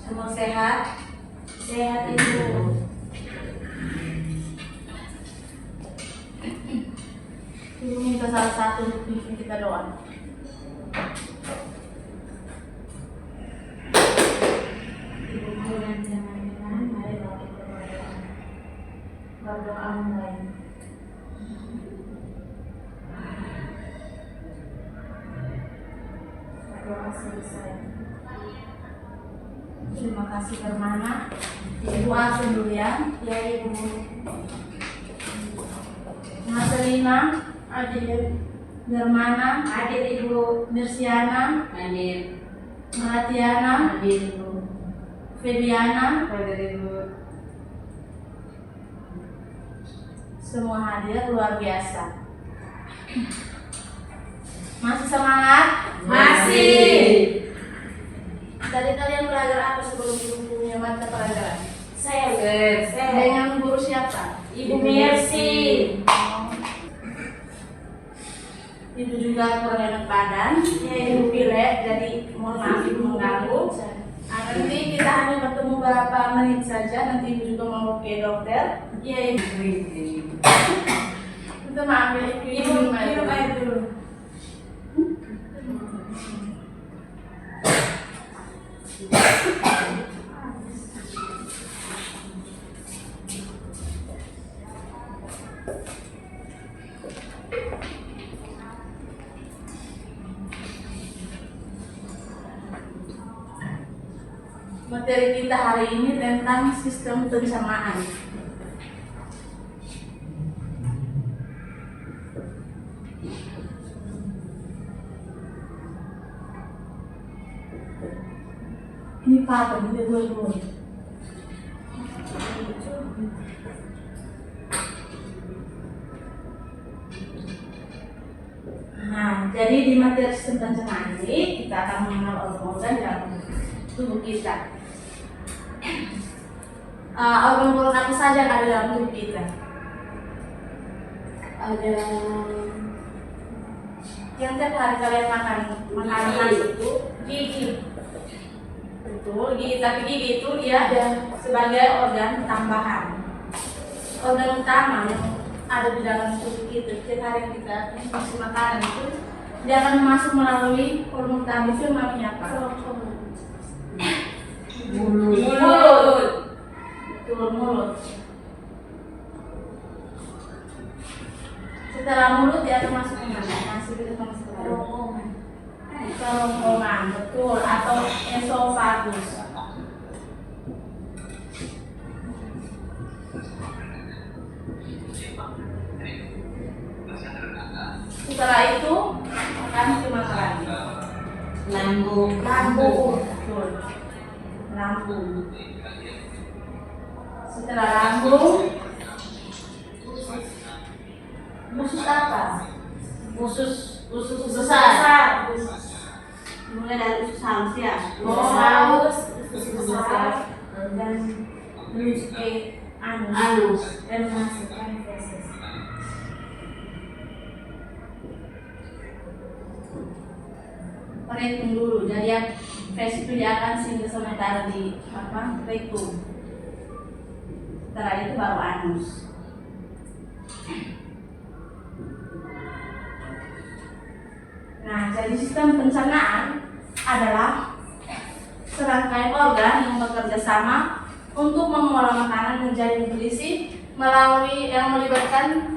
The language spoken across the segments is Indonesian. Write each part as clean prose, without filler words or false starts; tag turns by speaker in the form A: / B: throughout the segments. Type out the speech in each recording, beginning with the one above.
A: Semua sehat? Sehat Ibu.
B: Ibu minta salah satu untuk pimpin kita doa.
A: Ibu dan jangan-jangan mari bawa kita berdoa mulai. Berdoa selesai.
B: Terima kasih Permana. Ibu Asun dulu ya.
A: Ya Ibu.
B: Mas Selina, Adil, Germana,
A: Hadir Ibu.
B: Mirsiana,
A: Hadir.
B: Melatiana,
A: Hadir Ibu.
B: Febiana,
A: Hadir Ibu.
B: semua hadir luar biasa. Masih semangat?
A: Masih.
B: Tadi kalian belajar apa sebelum ibu punya mata pelajaran?
A: Saya.
B: Dengan guru siapa?
A: Ibu Mercy.
B: Ibu juga kurang enak badan, ibu pilek, jadi mohon maaf ibu mengganggu. Nanti kita hanya bertemu beberapa menit saja, nanti ibu juga mau ke dokter. Iya ibu. Kita maaf ya, ibu minum air dulu. Materi kita hari ini tentang sistem pensamaan. Ini pattern, ini dua-dua. Nah, jadi di materi sistem pencernaan ini kita akan mengenal organ-organ dalam tubuh kita. Organ-organ apa saja yang ada dalam tubuh kita?
A: Ada
B: Yang tiap hari kalian makan makanan itu gigi. Betul, gigi, tapi gigi itu dia ada sebagai organ tambahan. Organ utama yang ada di dalam tubuh kita, setiap hari kita konsumsi makanan itu dia akan masuk melalui organ utama itu yang namanya apa? Mulut. Betul, mulut. Setelah mulut dia akan masuk ke mana? Masuk ke kerongkongan. Kerongkongan, betul, atau esofagus. Setelah itu akan kemana lagi?
A: lambung.
B: Betul. Lambung. Setelah lambung, usus apa?
A: Usus
B: Besar.
A: Mulai dari usus halus ya.
B: Usus besar dan menuju ke anus dan memasukkan feses. Rektum dulu, jadi yang feses itu dia akan singgah sementara di rektum. Setelah itu baru anus. Nah, jadi sistem pencernaan adalah serangkaian organ yang bekerja sama untuk mengolah makanan menjadi nutrisi melalui yang melibatkan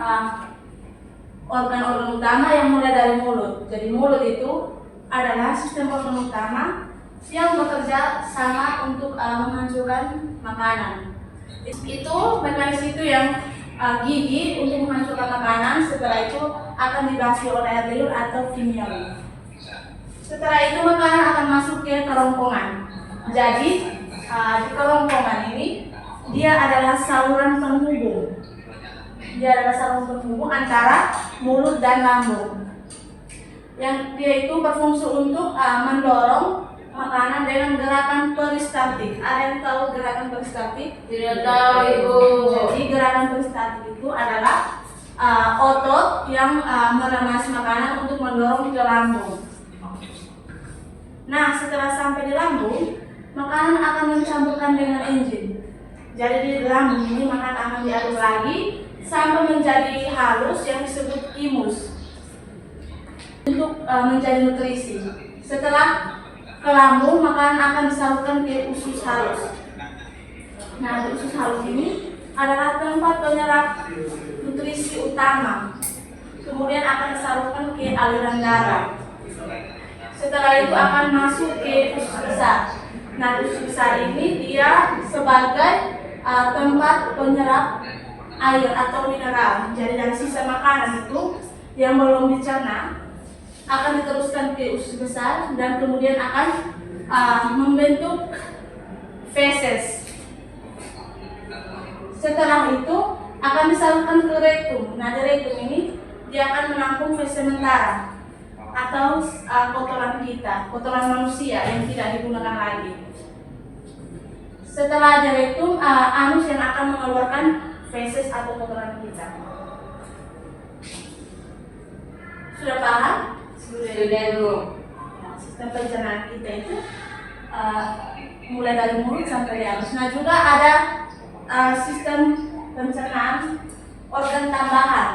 B: organ-organ utama yang mulai dari mulut. Jadi mulut itu adalah sistem organ utama yang bekerja sama untuk menghancurkan makanan. Itu mekanisme itu yang gigi untuk menghancurkan makanan, setelah itu akan dibasuh oleh air liur atau kimiawi. Setelah itu makanan akan masuk ke kerongkongan. Jadi di kerongkongan ini dia adalah saluran penghubung. Dia adalah saluran penghubung antara mulut dan lambung. Yang dia itu berfungsi untuk mendorong makanan dengan gerakan peristaltik. Ada yang tahu gerakan peristaltik?
A: Tidak tahu Ibu.
B: Jadi gerakan peristaltik itu adalah otot yang menemasi makanan untuk mendorong ke lambung. Nah, setelah sampai di lambung, makanan akan mencampurkan dengan enzim. Jadi di lambung ini makanan akan diaduk lagi sampai menjadi halus yang disebut chymus untuk menjadi nutrisi. Setelah ke lambung, makanan akan disalurkan ke usus halus. Nah, di usus halus ini adalah tempat penyerap nutrisi utama. Kemudian akan disalurkan ke aliran darah. Setelah itu akan masuk ke usus besar. Nah, usus besar ini dia sebagai tempat penyerap air atau mineral. Jadi dari sisa makanan itu yang belum dicerna akan diteruskan ke usus besar dan kemudian akan membentuk feses. Setelah itu akan disalurkan ke rektum. Nah, di rektum ini dia akan menampung feses sementara atau kotoran kita, kotoran manusia yang tidak digunakan lagi. Setelah di rektum, anus yang akan mengeluarkan feses atau kotoran kita. Sudah paham?
C: Sudah Bu.
B: Nah, sistem pencernaan kita itu mulai dari mulut sampai di anus. Nah, juga ada sistem pencernaan organ tambahan.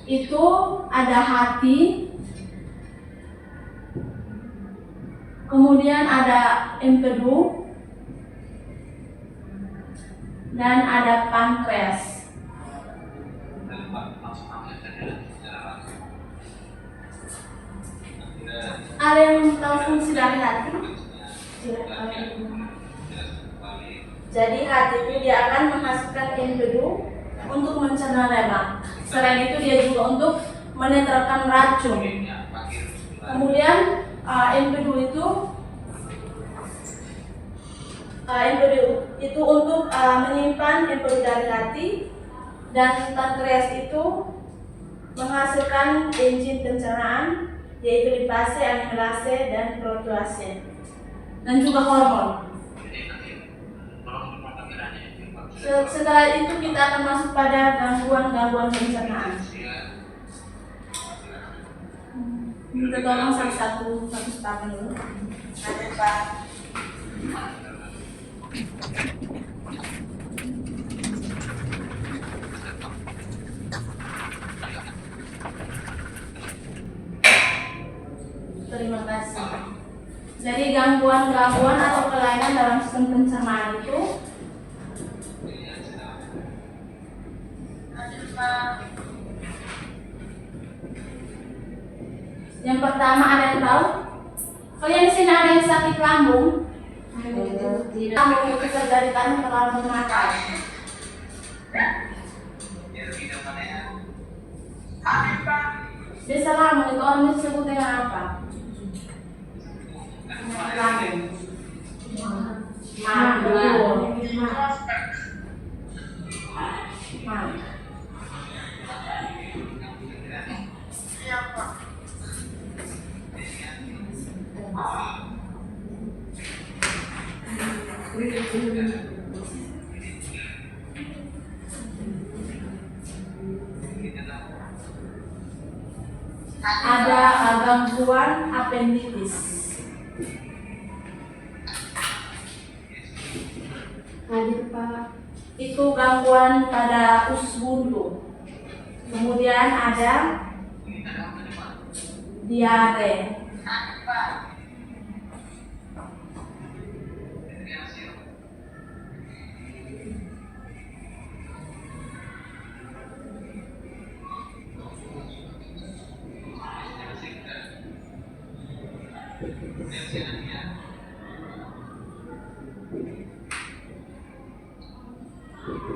B: Itu ada hati, kemudian ada empedu, dan ada pankreas. Ada yang tahu fungsi dari hati? Jadi hati itu dia akan menghasilkan empedu untuk mencerna lemak. Selain itu dia juga untuk menetralkan racun. Kemudian empedu itu untuk menyimpan empedu dari hati, dan pankreas itu menghasilkan enzim pencernaan yaitu lipase, amilase, dan protease, dan juga hormon. Setelah itu kita akan masuk pada gangguan pencernaan. Kita tolong satu statement dulu. Ada Pak. Terima kasih. Jadi gangguan-gangguan atau kelainan dalam sistem pencernaan itu yang pertama, ada yang tahu? Kalian di sini ada yang sakit lambung? Lambung itu terjadi karena terlalu makan. Biasa lambung itu orang disebut dengan apa? Lambung. Ada gangguan appendicitis.
C: Hadir Pak.
B: Itu gangguan pada usus buntu. Kemudian ada diare.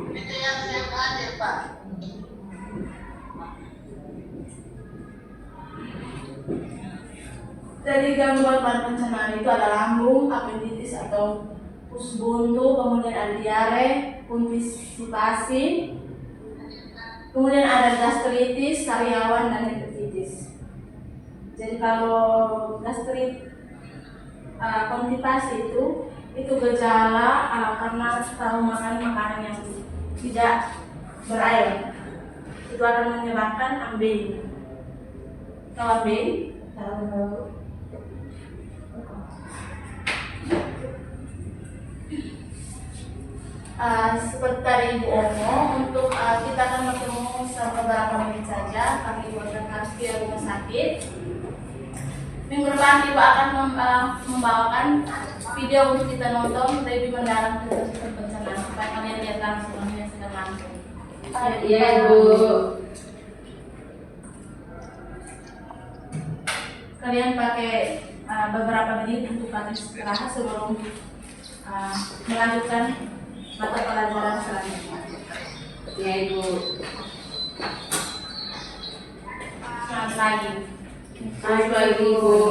D: Itu yang saya hadir Pak.
B: Jadi gangguan pada pencernaan itu ada lambung, appendicitis atau usus buntu, kemudian ada diare, konstipasi, kemudian ada gastritis, sariawan, dan hepatitis. Jadi kalau konstipasi itu gejala karena terlalu makan makanan yang tidak berair. Itu akan menyebabkan ambeien. Kalau ambeien
C: Tahu.
B: Seperti tadi Ibu omong, untuk kita akan bertemu selama beberapa menit saja. Kami buatkan harus di rumah sakit. Minggu depan Ibu akan membawakan video untuk kita nonton lebih mendalam tentang sistem pencernaan supaya kalian lihat langsung yang sedang langsung.
C: Iya, Ibu.
B: Kalian pakai beberapa menit untuk kalian istirahat sebelum melanjutkan mata pelajaran selanjutnya.
C: Iya, Ibu.
B: Selamat pagi.
C: Selamat pagi, Ibu.